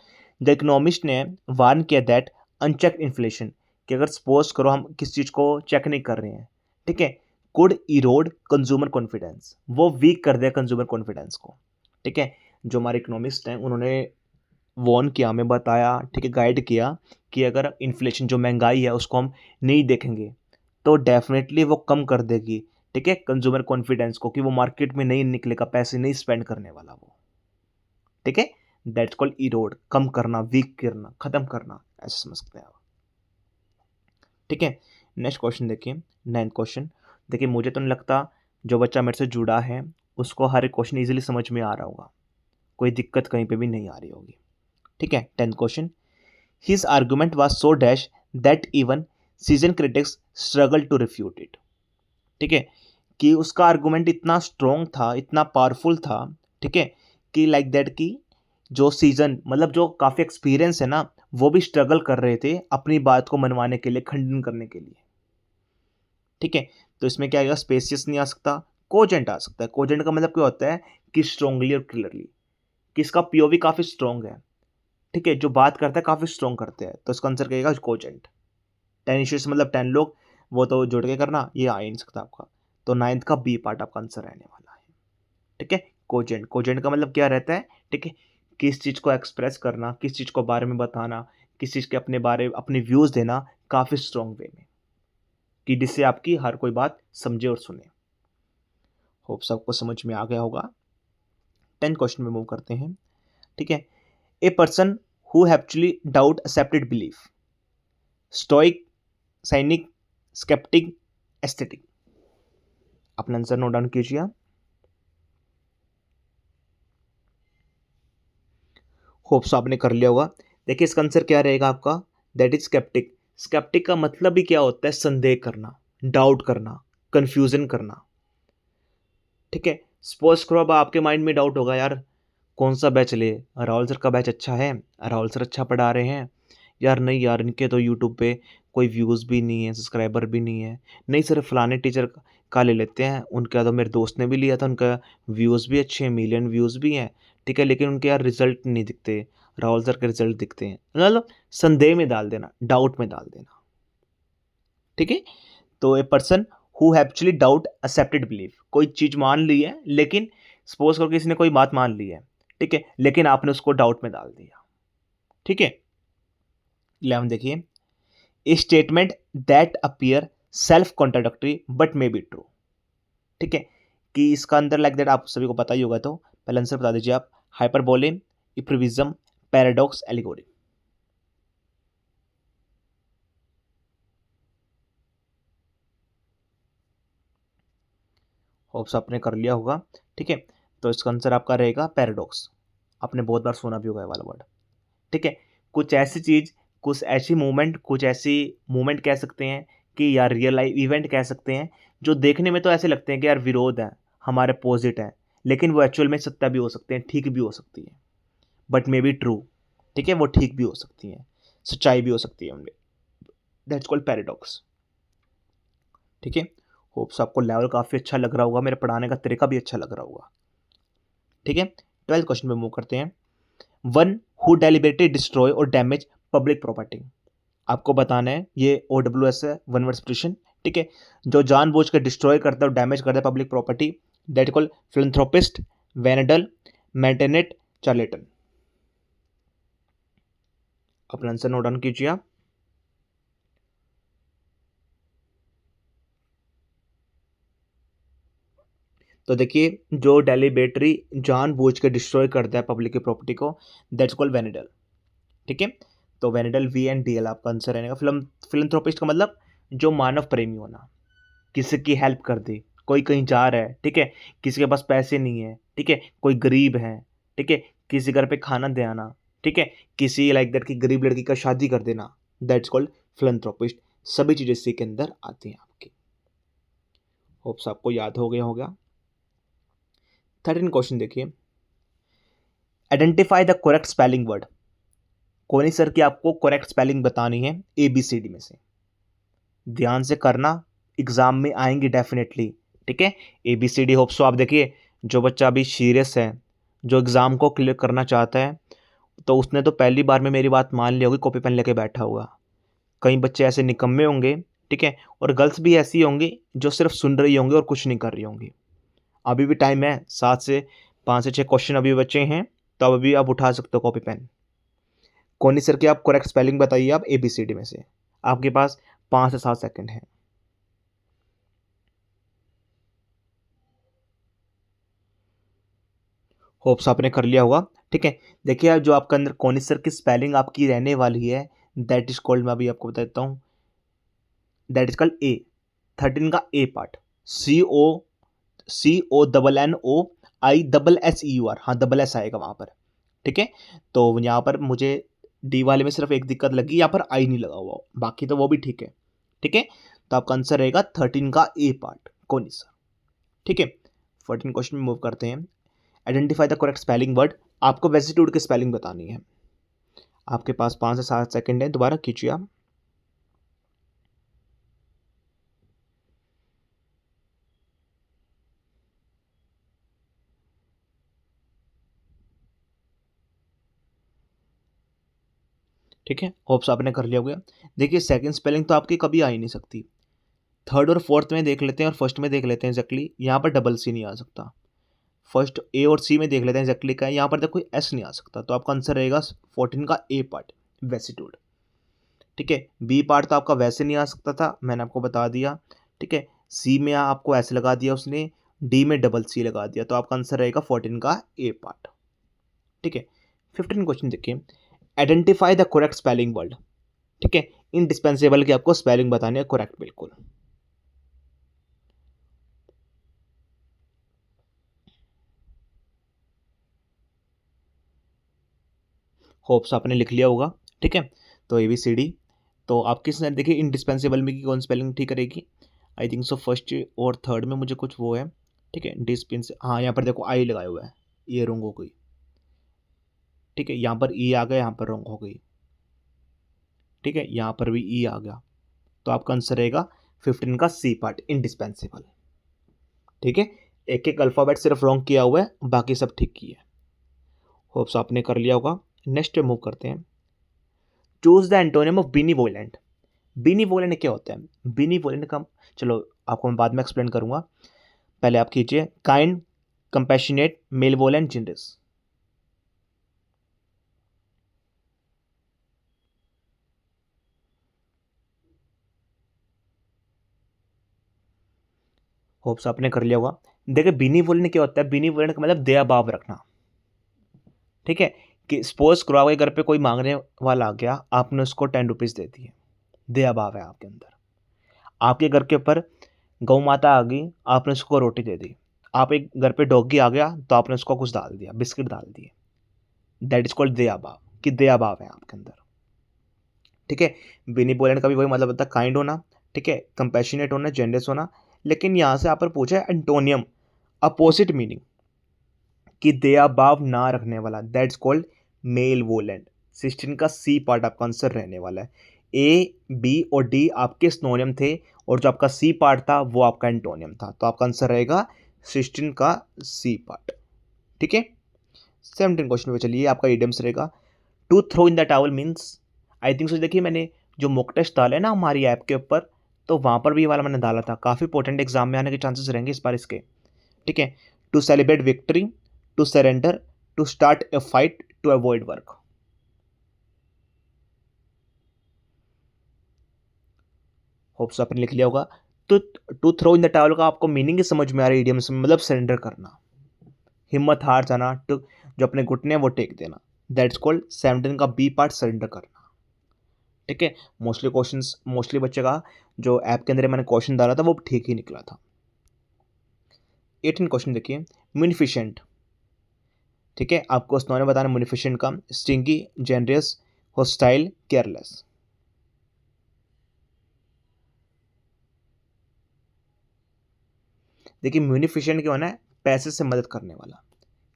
द इकोनॉमिस्ट ने वार्न किया दैट अनचेक इन्फ्लेशन, कि अगर सपोज करो हम किस चीज़ को चेक नहीं कर रहे हैं, ठीक है, कुड इरोड कंज्यूमर कॉन्फिडेंस, वो वीक कर दिया कंज्यूमर कॉन्फिडेंस को। ठीक है, जो हमारे इकोनॉमिस्ट हैं उन्होंने वार्न किया, हमें बताया, ठीक है, गाइड किया कि अगर इन्फ्लेशन जो महंगाई है उसको हम नहीं देखेंगे तो डेफिनेटली वो कम कर देगी, ठीक है, कंज्यूमर कॉन्फिडेंस को, कि वो मार्केट में नहीं निकलेगा, पैसे नहीं स्पेंड करने वाला वो। ठीक है, दैट्स कॉल्ड इरोड, कम करना, वीक करना, खत्म करना, ऐसे समझ सकते हैं आप। ठीक है, नेक्स्ट क्वेश्चन देखिए, 9th क्वेश्चन। देखिए मुझे तो नहीं लगता जो बच्चा मेरे से जुड़ा है उसको हर एक क्वेश्चन इजीली समझ में आ रहा होगा, कोई दिक्कत कहीं पे भी नहीं आ रही होगी। ठीक है, 10th question. His argument was so dash that even seasoned critics struggle to refute it. ठीक है, कि उसका आर्गुमेंट इतना स्ट्रॉन्ग था, इतना पावरफुल था, ठीक है, कि लाइक दैट कि जो सीजन मतलब जो काफ़ी एक्सपीरियंस है ना, वो भी स्ट्रगल कर रहे थे अपनी बात को मनवाने के लिए, खंडन करने के लिए। ठीक है, तो इसमें क्या आएगा? स्पेसियस नहीं आ सकता, कोजेंट आ सकता है। कोजेंट का मतलब क्या होता है? कि स्ट्रांगली और क्लियरली, कि इसका पीओवी काफ़ी स्ट्रॉन्ग है। ठीक है, जो बात करता है काफ़ी स्ट्रॉन्ग करते हैं, तो इसका आंसर कहेगा कोजेंट। 10 इश्यूज मतलब 10 लोग, वो तो जोड़ के करना, ये आ ही नहीं सकता आपका। तो 9th का बी पार्ट आपका आंसर रहने वाला है। ठीक है, कोजेंट, कोजेंट का मतलब क्या रहता है? ठीक है, किस चीज़ को एक्सप्रेस करना, किस चीज़ को बारे में बताना, किस चीज़ के अपने बारे अपने व्यूज़ देना काफ़ी स्ट्रॉन्ग वे में, कि जिससे आपकी हर कोई बात समझे और सुने। होप सबको समझ में आ गया होगा। 10 क्वेश्चन में मूव करते हैं। ठीक है, a person who actually doubt accepted belief, stoic, cynic, sceptic, aesthetic. अपना आंसर नोट डाउन कीजिए आप। होप्स आपने कर लिया होगा। देखिए इसका आंसर क्या रहेगा आपका? That is sceptic. स्केप्टिक का मतलब ही क्या होता है? संदेह करना, डाउट करना, कंफ्यूजन करना। ठीक है, सपोज करो अब आपके माइंड में डाउट होगा, यार कौन सा बैच ले, राहुल सर का बैच अच्छा है, राहुल सर अच्छा पढ़ा रहे हैं, यार नहीं यार इनके तो यूट्यूब पे कोई व्यूज़ भी नहीं है, सब्सक्राइबर भी नहीं है, नहीं सर फलाने टीचर का ले लेते हैं, उनका तो मेरे दोस्त ने भी लिया था, उनका व्यूज़ भी अच्छे हैं, मिलियन व्यूज़ भी हैं, ठीक है, लेकिन उनके यार रिजल्ट नहीं दिखते, राहुल सर के रिजल्ट दिखते हैं। मतलब संदेह में डाल देना, डाउट में डाल देना। ठीक है, तो ए person who actually doubt accepted belief, कोई चीज़ मान ली है लेकिन सपोज करो किसी ने कोई बात मान ली है, ठीक है, लेकिन आपने उसको डाउट में डाल दिया। ठीक है, 11 देखिए, a statement that appear self contradictory but may be true. ठीक है, कि इसका अंदर लाइक दैट आप सभी को पता ही होगा, तो पहले आंसर बता दीजिए आप। Hyperbole, euphemism, paradox, allegory. Hopes आपने कर लिया होगा। ठीक है, तो इसका आंसर आपका रहेगा पैराडॉक्स। आपने बहुत बार सुना भी होगा ये वाला वर्ड। ठीक है, कुछ ऐसी चीज़, कुछ ऐसी मूवमेंट, कुछ ऐसी मूवमेंट कह सकते हैं कि यार रियल लाइफ इवेंट कह सकते हैं, जो देखने में तो ऐसे लगते हैं कि यार विरोध है, हमारे अपोजिट है, लेकिन वो एक्चुअल में सत्य भी हो सकते हैं, ठीक भी हो सकती है, बट मे बी ट्रू। ठीक है, वो ठीक भी हो सकती है, सच्चाई भी हो सकती है उनमें। That's called paradox. ठीक है, होप्स आपको लेवल काफ़ी अच्छा लग रहा होगा, मेरे पढ़ाने का तरीका भी अच्छा लग रहा होगा। ठीक है, 12th क्वेश्चन पे मूव करते हैं। वन हु डेलिबरेटली डिस्ट्रॉय और डैमेज पब्लिक प्रॉपर्टी। आपको बताना है, ये OWS है, वन वर्ड सब्स्टिट्यूशन। ठीक है, जो जानबूझ कर डिस्ट्रॉय करता है और डैमेज करता है public property, that called philanthropist, vandal, mendicant, charlatan. अपना आंसर नोट डाउन कीजिए आप। तो देखिए जो डेलिबरेटरी जानबूझ कर डिस्ट्रॉय करता है पब्लिक की प्रॉपर्टी को, दैट्स कॉल्ड वेनेडल। ठीक है, तो वेनेडल VNDL आपका आंसर रहेगा। फिलम फिलंथ्रोपिस्ट का मतलब जो मानव प्रेमी होना, किसी की हेल्प कर दी, कोई कहीं जा रहा है, ठीक है, किसी के पास पैसे नहीं है, ठीक है, कोई गरीब है, ठीक है, किसी घर पे खाना दे आना, ठीक है, किसी लाइक दैट की गरीब लड़की का शादी कर देना, दैट्स कॉल्ड फिलैंथ्रोपिस्ट। सभी चीज़ें इसी के अंदर आती हैं आपकी। होप्स आपको याद हो गया होगा। 13 क्वेश्चन देखिए, identify the correct spelling word. कोनी सर की आपको करेक्ट स्पेलिंग बतानी है ABCD में से, ध्यान से करना, एग्जाम में आएंगे डेफिनेटली, ठीक है। ABCD होप्स तो आप देखिए, जो बच्चा अभी सीरियस है, जो एग्ज़ाम को क्लियर करना चाहता है, तो उसने तो पहली बार में मेरी बात मान ली होगी, कॉपी पेन लेके बैठा होगा। कई बच्चे ऐसे निकम्मे होंगे, ठीक है, और गर्ल्स भी ऐसी होंगी जो सिर्फ सुन रही होंगी और कुछ नहीं कर रही होंगी। अभी भी टाइम है, 5 से 6 क्वेश्चन अभी बचे हैं, तो अभी आप उठा सकते हो कॉपी पेन। कोनी सर की आप करेक्ट स्पेलिंग बताइए आप ABCD में से, आपके पास 5 से 7 सेकंड है। होप्स आपने कर लिया होगा, ठीक है। देखिए अब जो आपके अंदर कोनी सर की स्पेलिंग आपकी रहने वाली है, दैट इज कॉल्ड, मैं अभी आपको बता देता हूँ, दैट इज कॉल्ड A। 13 का A पार्ट, CONNOISSEUR, हाँ डबल एस आएगा वहाँ पर, ठीक है। तो यहाँ पर मुझे डी वाले में सिर्फ एक दिक्कत लगी, यहाँ पर आई नहीं लगा हुआ, बाकी तो वो भी ठीक है, ठीक है। तो आपका आंसर रहेगा 13 का A पार्ट, कोनी सर, ठीक है। 14 क्वेश्चन में मूव करते हैं। Identify the correct spelling word. आपको वेजिट्यूड की स्पेलिंग बतानी है, आपके पास 5 से 7 सेकंड है, दोबारा कीजिए आप। ठीक है, होप्स आपने कर लिया होगा। देखिए सेकंड स्पेलिंग तो आपकी कभी आ ही नहीं सकती, थर्ड और फोर्थ में देख लेते हैं और फर्स्ट में देख लेते हैं एग्जैक्टली, यहाँ पर डबल सी नहीं आ सकता। फर्स्ट A और C में देख लेते हैं एग्जैक्टली का है, यहाँ पर देखो S नहीं आ सकता, तो आपका आंसर रहेगा 14 का A पार्ट, वेसिट्यूड, ठीक है। B पार्ट तो आपका वैसे नहीं आ सकता था, मैंने आपको बता दिया, ठीक है। C में आपको S लगा दिया उसने, D में डबल C लगा दिया, तो आपका आंसर रहेगा 14 का A पार्ट, ठीक है। 15 क्वेश्चन देखिए, identify the correct spelling word, ठीक है। इंडिस्पेंसेबल की आपको स्पेलिंग बतानी है करेक्ट बिल्कुल। होप्स आपने लिख लिया होगा, ठीक है। तो ABCD, तो आप किस देखिए इंडिस्पेंसेबल में की कौन स्पेलिंग ठीक रहेगी, आई थिंक सो फर्स्ट और थर्ड में मुझे कुछ वो है, ठीक है। डिस्पेंस, हाँ यहाँ पर देखो आई लगाया हुआ है, ये रॉन्ग हो गई, ठीक है। यहाँ पर ई आ गया, यहाँ पर रॉन्ग हो गई, ठीक है। यहाँ पर भी ई आ गया, तो आपका आंसर रहेगा 15 का C पार्ट, इंडिस्पेंसेबल, ठीक है। एक एक अल्फ़ाबेट सिर्फ रॉन्ग किया हुआ है, बाकी सब ठीक किया है। होप्स आपने कर लिया होगा। नेक्स्ट पे मूव करते हैं। Choose the antonym of benevolent. Benevolent क्या होता है? बीनीवोलेंट का, चलो आपको मैं बाद में एक्सप्लेन करूंगा, पहले आप कीजिए काइंड, कंपैशनेट, मेलवोलेंट, जनरस। होप्स आपने कर लिया होगा। देखिए बीनीवोलेंट क्या होता है, बीनीवोलेंट का मतलब दया भाव रखना, ठीक है। कि सपोज करो आपके घर पे कोई मांगने वाला आ गया, आपने उसको 10 रुपीज़ दे दिए, दया भाव है आपके अंदर। आपके घर के ऊपर गौ माता आ गई, आपने उसको रोटी दे दी। आप एक घर पे डॉगी आ गया, तो आपने उसको कुछ डाल दिया, बिस्किट डाल दिए, दैट इज कॉल्ड दया भाव, कि दया भाव है आपके अंदर, ठीक है। बेनीवोलेंट का भी वही मतलब होता है, काइंड होना, ठीक है, कंपैशनेट होना, जेनरस होना। लेकिन यहाँ से आप पर पूछा है एंटोनियम, अपोजिट मीनिंग, कि दया भाव ना रखने वाला, दैट्स कॉल्ड मेल वोलेंट। 16 का C पार्ट आपका आंसर रहने वाला है। A, B और D आपके सिनोनिम थे, और जो आपका C पार्ट था वो आपका एंटोनियम था, तो आपका आंसर रहेगा 16 का C पार्ट, ठीक है। 17 क्वेश्चन पे चलिए, आपका इडियम्स रहेगा। To throw in the towel means, I think so, देखिए मैंने जो मॉक टेस्ट डाला है ना हमारी ऐप के ऊपर, तो वहाँ पर भी ये वाला मैंने डाला था, काफ़ी इंपॉर्टेंट एग्जाम में आने के चांसेस रहेंगे इस बार इसके, ठीक है। To celebrate victory, to surrender, to start a fight, to avoid work. Hopes आपने लिख लिया होगा। तो to throw in the towel का आपको मीनिंग ही समझ में आ रही है इडियम्स में, मतलब सरेंडर करना, हिम्मत हार जाना, टू जो अपने घुटने हैं वो टेक देना, दैट्स कॉल्ड 17 का B पार्ट, सरेंडर करना, ठीक है। मोस्टली बच्चे का जो ऐप के अंदर मैंने क्वेश्चन डाला था वो ठीक ही निकला था। 18 क्वेश्चन देखिए, म्यूनिफिशेंट, ठीक है, आपको स्नोने बताना म्यूनिफिशेंट का, स्टिंगी, जेनरियस, होस्टाइल, केयरलेस। देखिए म्यूनिफिशेंट क्या होना है, पैसे से मदद करने वाला,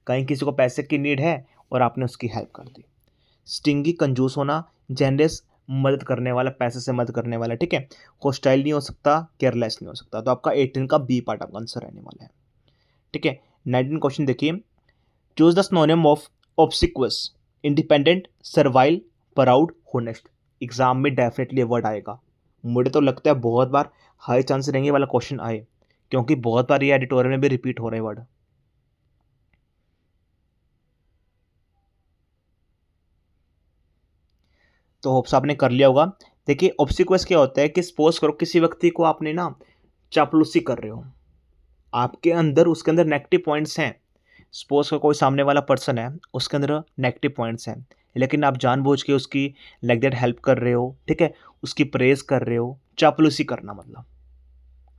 कहीं किसी को पैसे की नीड है और आपने उसकी हेल्प कर दी। स्टिंगी, कंजूस होना, जेनरस, मदद करने वाला, पैसे से मदद करने वाला, ठीक है। होस्टाइल नहीं हो सकता, केयरलेस नहीं हो सकता, तो आपका 18 का बी पार्ट आपका आंसर रहने वाला है, ठीक है। 19 क्वेश्चन देखिए, choose the synonym of obsequious, independent, servile, proud, honest. Exam में डेफिनेटली वर्ड आएगा, मुझे तो लगता है बहुत बार हाई चांस रहेंगे वाला क्वेश्चन आए, क्योंकि बहुत बार ये एडिटोरियल में भी रिपीट हो रहे वर्ड। तो होप्स आपने कर लिया होगा। देखिए ऑब्सिक्वस क्या होता है कि सपोज करो किसी व्यक्ति को आपने ना चापलूसी कर रहे हो, आपके अंदर उसके अंदर नेगेटिव पॉइंट्स हैं, सपोज का कोई सामने वाला पर्सन है उसके अंदर नेगेटिव पॉइंट्स हैं, लेकिन आप जानबूझ के उसकी लाइक दैट हेल्प कर रहे हो, ठीक है, उसकी प्रेज कर रहे हो, चापलूसी करना मतलब,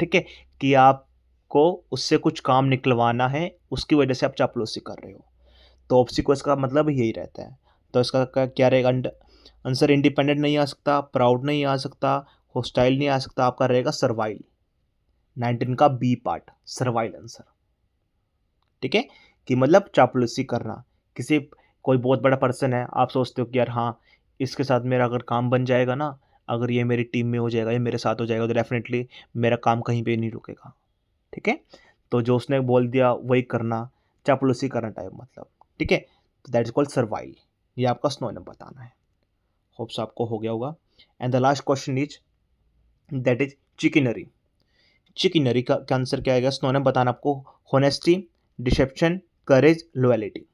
ठीक है, कि आपको उससे कुछ काम निकलवाना है, उसकी वजह से आप चापलूसी कर रहे हो, तो ऑब्सिक्वस का मतलब यही रहता है। तो इसका क्या रहेगा आंसर, इंडिपेंडेंट नहीं आ सकता, प्राउड नहीं आ सकता, होस्टाइल नहीं आ सकता, आपका रहेगा सर्वाइल। 19 का बी पार्ट सर्वाइल आंसर, ठीक है, कि मतलब चापलूसी करना, किसी कोई बहुत बड़ा पर्सन है, आप सोचते हो कि यार हाँ इसके साथ मेरा अगर काम बन जाएगा ना, अगर ये मेरी टीम में हो जाएगा, ये मेरे साथ हो जाएगा, तो डेफिनेटली मेरा काम कहीं पे नहीं रुकेगा, ठीक है। तो जो उसने बोल दिया वही करना, चापलूसी करना टाइप मतलब, ठीक है, तो दैट इज कॉल्ड सर्वाइल। ये आपका स्नोनिम बताना है, होप्स आपको हो गया होगा। And the last question is that is chicanery. Chicanery का आंसर क्या आएगा, स्नोनिम बताना आपको, होनेस्टी, डिसेप्शन, करेज, लॉयल्टी।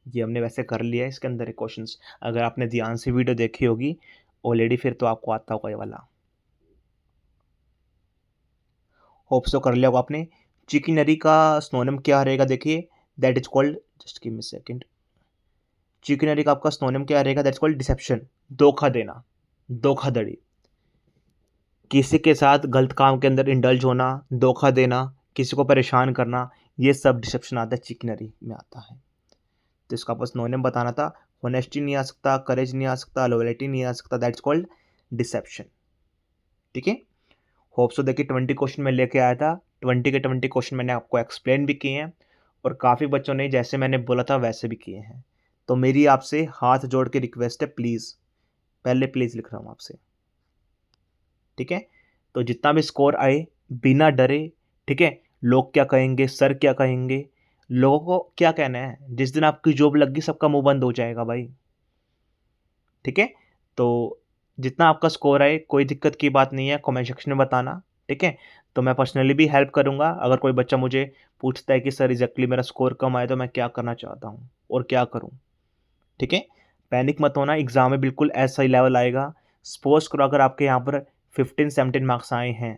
ये हमने वैसे कर लिया है, इसके अंदर क्वेश्चंस अगर आपने ध्यान से वीडियो देखी होगी ऑलरेडी, फिर तो आपको आता होगा ये वाला, होप्स तो कर लिया होगा आपने। चिकिनरी का स्नोनिम क्या रहेगा देखिए, that is called, just give me second, chicanery का आपका स्नोनिम क्या रहेगा, दैट्स कॉल्ड डिसेप्शन, धोखा देना, धोखाधड़ी, किसी के साथ गलत काम के अंदर इंडल्ज होना, धोखा देना, किसी को परेशान करना, ये सब डिसेप्शन आता है, चिकनरी में आता है। तो इसका आपको स्नोनिम बताना था, होनेस्टी नहीं आ सकता, करेज नहीं आ सकता, लॉयल्टी नहीं आ सकता, दैट्स कॉल्ड डिसेप्शन, ठीक है। होप सो देखिए 20 क्वेश्चन मैं लेके आया था, 20 के 20 क्वेश्चन मैंने आपको एक्सप्लेन भी किए हैं, और काफ़ी बच्चों ने जैसे मैंने बोला था वैसे भी किए हैं। तो मेरी आपसे हाथ जोड़ के रिक्वेस्ट है, प्लीज़, पहले प्लीज़ लिख रहा हूँ आपसे, ठीक है। तो जितना भी स्कोर आए बिना डरे, ठीक है, लोग क्या कहेंगे, सर क्या कहेंगे, लोगों को क्या कहना है, जिस दिन आपकी जॉब लग गई सबका मुंह बंद हो जाएगा भाई, ठीक है। तो जितना आपका स्कोर आए कोई दिक्कत की बात नहीं है, कमेंट सेक्शन में बताना, ठीक है। तो मैं पर्सनली भी हेल्प करूंगा, अगर कोई बच्चा मुझे पूछता है कि सर एग्जैक्टली मेरा स्कोर कम आया तो मैं क्या करना चाहता हूँ और क्या करूँ, ठीक है। पैनिक मत होना, एग्जाम में बिल्कुल ऐसा ही लेवल आएगा। सपोज करो अगर आपके यहाँ पर 15-17 मार्क्स आए हैं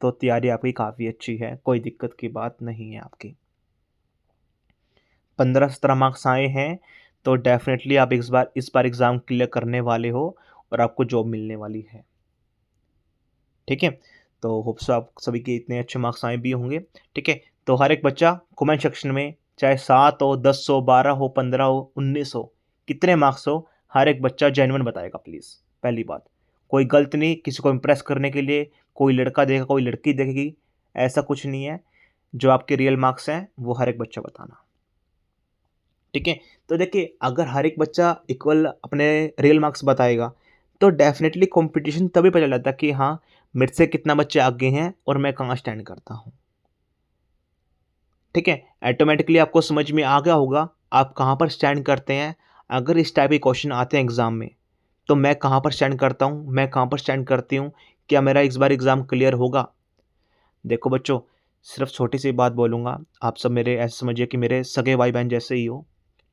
तो तैयारी आपकी काफ़ी अच्छी है, कोई दिक्कत की बात नहीं है आपकी। 15-17 मार्क्स आए हैं तो डेफिनेटली आप इस बार एग्ज़ाम क्लियर करने वाले हो और आपको जॉब मिलने वाली है, ठीक है। तो होप सो आप सभी के इतने अच्छे मार्क्स आए भी होंगे, ठीक है। तो हर एक बच्चा कमेंट सेक्शन में चाहे 7 हो, 10 हो, 12 हो, 15 हो, 19 हो, कितने मार्क्स हो, हर एक बच्चा जेन्युइन बताएगा प्लीज़। पहली बात, कोई गलत नहीं, किसी को इम्प्रेस करने के लिए कोई लड़का देगा, कोई लड़की देखेगी, ऐसा कुछ नहीं है। जो आपके रियल मार्क्स हैं वो हर एक बच्चा बताना, ठीक है। तो देखिए अगर हर एक बच्चा इक्वल अपने रियल मार्क्स बताएगा तो डेफिनेटली कंपटीशन तभी पता चलता है कि हाँ मेरे से कितना बच्चे आगे हैं और मैं कहाँ स्टैंड करता हूँ, ठीक है। ऑटोमेटिकली आपको समझ में आ गया होगा आप कहाँ पर स्टैंड करते हैं। अगर इस टाइप के क्वेश्चन आते हैं एग्जाम में तो मैं कहाँ पर स्टैंड करता हूँ, मैं कहाँ पर स्टैंड करती हूँ, क्या मेरा इस बार एग्ज़ाम क्लियर होगा। देखो बच्चों, सिर्फ छोटी सी बात बोलूँगा, आप सब मेरे ऐसे समझिए कि मेरे सगे भाई बहन जैसे ही हो,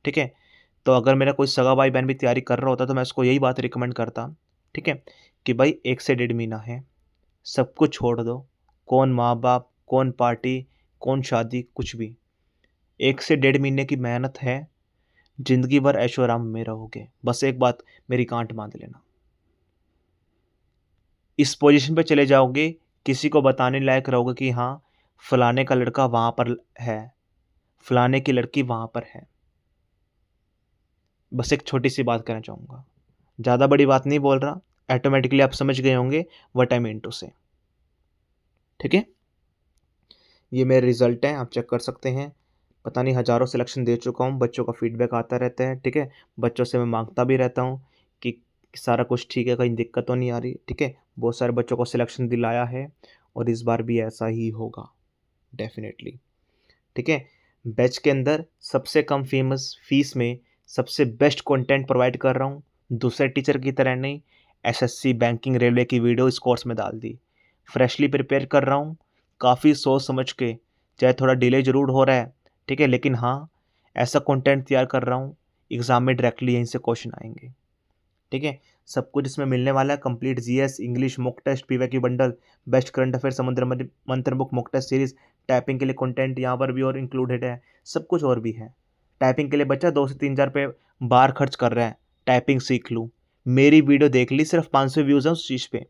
ठीक है। तो अगर मेरा कोई सगा भाई बहन भी तैयारी कर रहा होता तो मैं उसको यही बात रिकमेंड करता, ठीक है, कि भाई 1 से 1.5 महीना है, सब कुछ छोड़ दो, कौन माँ-बाप, कौन पार्टी, कौन शादी, कुछ भी। 1 से 1.5 महीने की मेहनत है, ज़िंदगी भर ऐशो-आराम में रहोगे। बस एक बात मेरी गाँठ बाँध लेना। इस पोज़ीशन पे चले जाओगे किसी को बताने लायक रहोगे कि हाँ, फलाने का लड़का वहाँ पर है, फलाने की लड़की वहाँ पर है। बस एक छोटी-सी बात कहना चाहूँगा। ज़्यादा बड़ी बात नहीं बोल रहा, ऑटोमैटिकली आप समझ गए होंगे व्हाट आई मीन टू से। ठीक है? ये मेरे रिज़ल्ट हैं, आप चेक कर सकते हैं। पता नहीं हज़ारों सिलेक्शन दे चुका हूँ, बच्चों का फीडबैक आता रहता है, ठीक है? बच्चों से मैं माँगता भी रहता हूँ कि सारा कुछ ठीक है, कहीं दिक्कत तो नहीं आ रही, ठीक है? बहुत सारे बच्चों को सिलेक्शन दिलाया है और इस बार भी ऐसा ही होगा, डेफ़िनेटली, ठीक है? बैच के अंदर सबसे कम फ़ीस में सबसे बेस्ट कंटेंट प्रोवाइड कर रहा हूँ, दूसरे टीचर की तरह नहीं, एसएससी, बैंकिंग, रेलवे की वीडियो इस कोर्स में डाल दी। फ्रेशली प्रिपेयर कर रहा हूँ, काफ़ी सोच समझ के, चाहे थोड़ा डिले ज़रूर हो रहा है, ठीक है? लेकिन हाँ, ऐसा कंटेंट तैयार कर रहा हूँ, एग्ज़ाम में डायरेक्टली यहीं से क्वेश्चन आएँगे, ठीक है? सब कुछ इसमें मिलने वाला है, complete GS, English mock test, PYQ bundle, best current affair, Samudra Manthan book mock test series, typing के लिए कंटेंट यहाँ पर भी और इंक्लूडेड है, सब कुछ और भी है। टाइपिंग के लिए बच्चा 2 से 3,000 रुपए बार खर्च कर रहा है, टाइपिंग सीख लूँ। मेरी वीडियो देख ली, सिर्फ 500 व्यूज़ हैं उस चीज़ पे।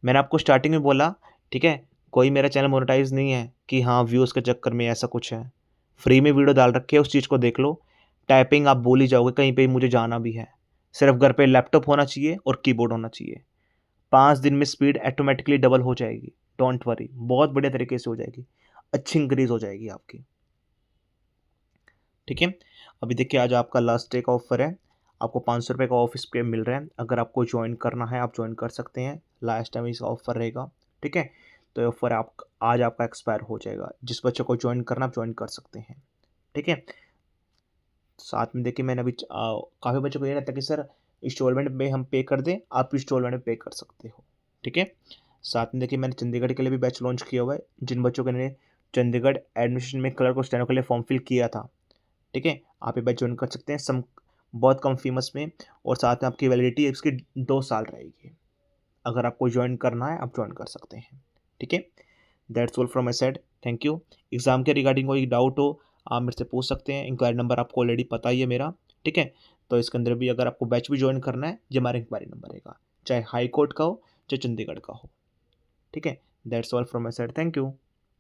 मैंने आपको स्टार्टिंग में बोला, ठीक है? कोई मेरा चैनल मोनेटाइज़ नहीं है कि हाँ, व्यूज़ के चक्कर में ऐसा कुछ है। फ्री में वीडियो डाल रखी है, उस चीज़ को देख लो। टाइपिंग आप भूल ही जाओगे, कहीं पे मुझे जाना भी है। सिर्फ घर पे लैपटॉप होना चाहिए और कीबोर्ड होना चाहिए। 5 दिन में स्पीड ऑटोमैटिकली डबल हो जाएगी, डोंट वरी, बहुत बढ़िया तरीके से हो जाएगी। अच्छी इंक्रीज़ हो जाएगी आपकी, ठीक है? अभी देखिए आज आपका लास्ट डे का ऑफ़र है। आपको ₹500 का ऑफ इस पे मिल रहा है। अगर आपको जॉइन करना है, आप जॉइन कर सकते हैं। लास्ट टाइम इसका ऑफ़र रहेगा, ठीक है? तो ये ऑफ़र आप आज आपका एक्सपायर हो जाएगा। जिस बच्चे को जॉइन करना आप जॉइन कर सकते हैं, ठीक है? साथ में देखिए मैंने अभी काफ़ी बच्चों को ये रहता है कि सर इंस्टॉलमेंट में हम पे कर दें, आप इंस्टॉलमेंट में पे कर सकते हो, ठीक है? साथ में देखिए मैंने चंडीगढ़ के लिए भी बैच लॉन्च किया हुआ है। जिन बच्चों ने चंडीगढ़ एडमिशन में क्लर्क और स्टेनो के लिए फॉर्म फिल किया था, ठीक है? आप ये बैच जॉइन कर सकते हैं बहुत कम फ़ीस में और साथ में आपकी वैलिडिटी इसकी 2 साल रहेगी। अगर आपको जॉइन करना है, आप जॉइन कर सकते हैं, ठीक है? That's all from my side, thank you. Exam के रिगार्डिंग कोई डाउट हो, आप मेरे से पूछ सकते हैं। इंक्वायरी नंबर आपको ऑलरेडी पता ही है मेरा, ठीक है? तो इसके अंदर भी अगर आपको बैच भी जॉइन करना है, ये हमारा इंक्वायरी नंबर रहेगा, चाहे हाई कोर्ट का हो, चाहे चंडीगढ़ का हो, ठीक है? That's all from my side, thank you.